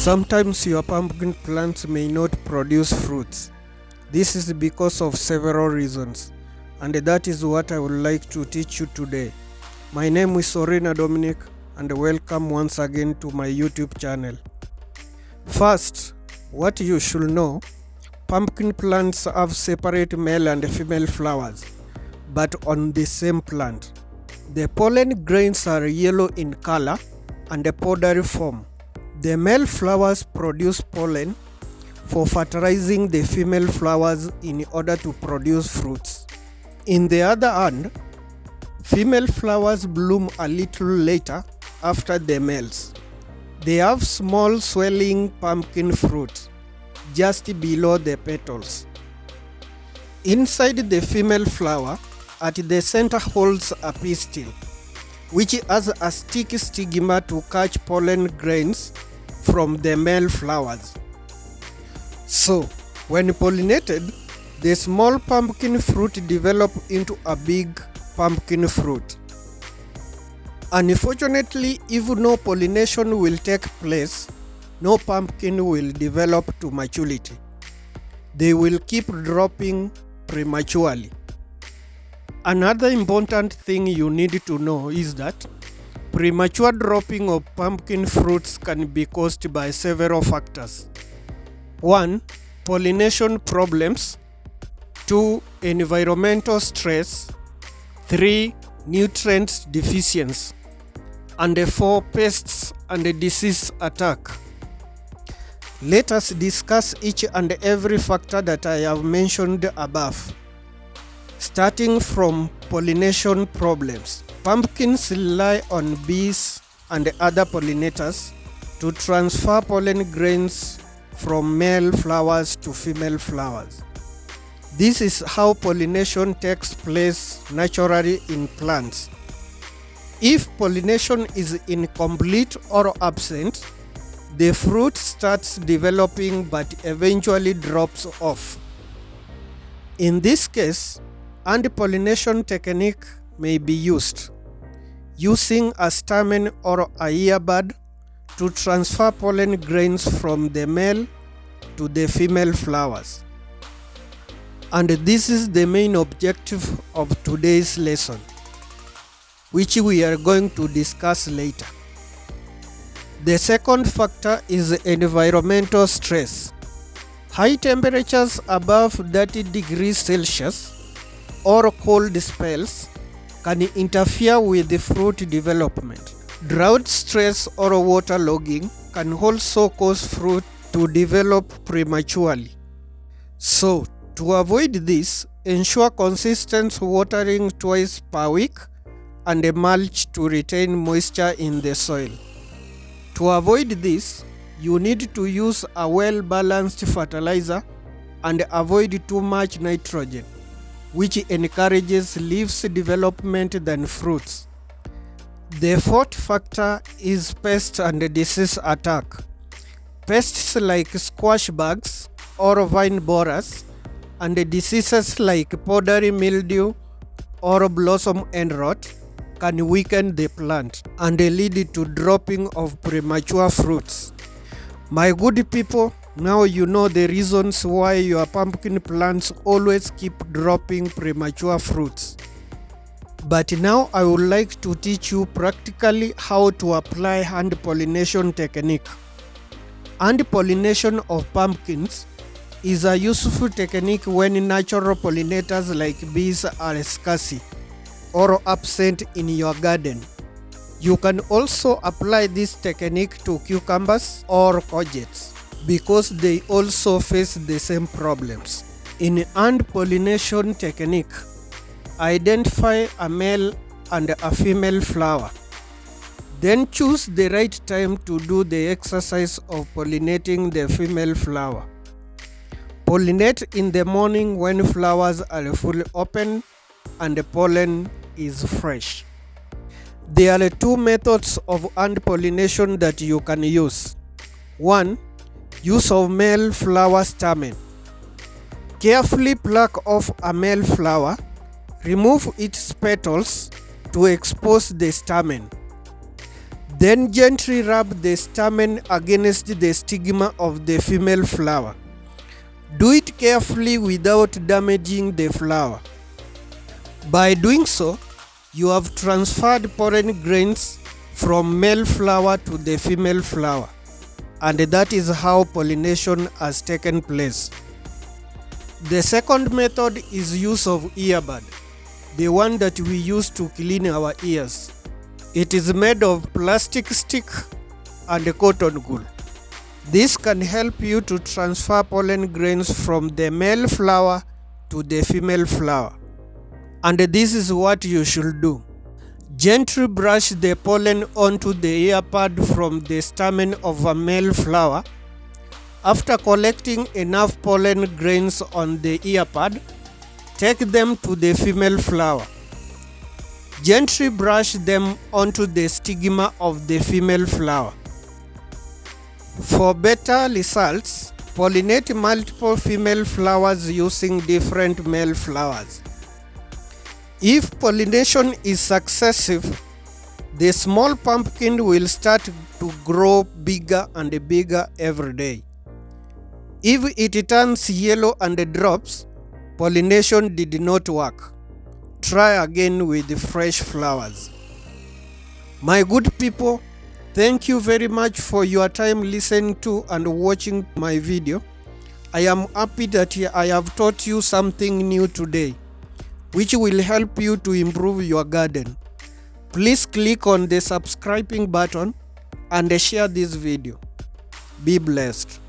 Sometimes your pumpkin plants may not produce fruits. This is because of several reasons, and that is what I would like to teach you today. My name is Sorina Dominic, and welcome once again to my YouTube channel. First, what you should know, pumpkin plants have separate male and female flowers, but on the same plant. The pollen grains are yellow in color and a powdery form. The male flowers produce pollen for fertilizing the female flowers in order to produce fruits. In the other hand, female flowers bloom a little later after the males. They have small swelling pumpkin fruit just below the petals. Inside the female flower, at the center holds a pistil, which has a sticky stigma to catch pollen grains from the male flowers. So, when pollinated, the small pumpkin fruit develop into a big pumpkin fruit. Unfortunately, if no pollination will take place, no pumpkin will develop to maturity. They will keep dropping prematurely. Another important thing you need to know is that premature dropping of pumpkin fruits can be caused by several factors. 1. Pollination problems. 2. Environmental stress. 3. Nutrient deficiency. And 4. Pests and disease attack. Let us discuss each and every factor that I have mentioned above. Starting from pollination problems. Pumpkins rely on bees and other pollinators to transfer pollen grains from male flowers to female flowers. This is how pollination takes place naturally in plants. If pollination is incomplete or absent, the fruit starts developing but eventually drops off. In this case, anti-pollination technique may be used, using a stamen or a earbud to transfer pollen grains from the male to the female flowers. And this is the main objective of today's lesson, which we are going to discuss later. The second factor is environmental stress. High temperatures above 30 degrees Celsius or cold spells can interfere with the fruit development. Drought stress or waterlogging can also cause fruit to develop prematurely. So, to avoid this, ensure consistent watering twice per week and a mulch to retain moisture in the soil. To avoid this, you need to use a well-balanced fertilizer and avoid too much nitrogen, which encourages leaves development than fruits. The fourth factor is pest and disease attack. Pests like squash bugs or vine borers and diseases like powdery mildew or blossom end rot can weaken the plant and lead to dropping of premature fruits. My good people, now you know the reasons why your pumpkin plants always keep dropping premature fruits. But now I would like to teach you practically how to apply hand pollination technique. Hand pollination of pumpkins is a useful technique when natural pollinators like bees are scarce or absent in your garden. You can also apply this technique to cucumbers or courgettes, because they also face the same problems. In hand pollination technique, identify a male and a female flower. Then choose the right time to do the exercise of pollinating the female flower. Pollinate in the morning when flowers are fully open and the pollen is fresh. There are two methods of hand pollination that you can use. 1. Use of male flower stamen. Carefully pluck off a male flower, remove its petals to expose the stamen. Then gently rub the stamen against the stigma of the female flower. Do it carefully without damaging the flower. By doing so, you have transferred pollen grains from male flower to the female flower, and that is how pollination has taken place. The second method is use of earbud, the one that we use to clean our ears. It is made of plastic stick and cotton wool. This can help you to transfer pollen grains from the male flower to the female flower. And this is what you should do. Gently brush the pollen onto the earbud from the stamen of a male flower. After collecting enough pollen grains on the earbud, take them to the female flower. Gently brush them onto the stigma of the female flower. For better results, pollinate multiple female flowers using different male flowers. If pollination is successful, the small pumpkin will start to grow bigger and bigger every day. If it turns yellow and drops, pollination did not work. Try again with fresh flowers. My good people, thank you very much for your time listening to and watching my video. I am happy that I have taught you something new today, which will help you to improve your garden. Please click on the subscribing button and share this video. Be blessed.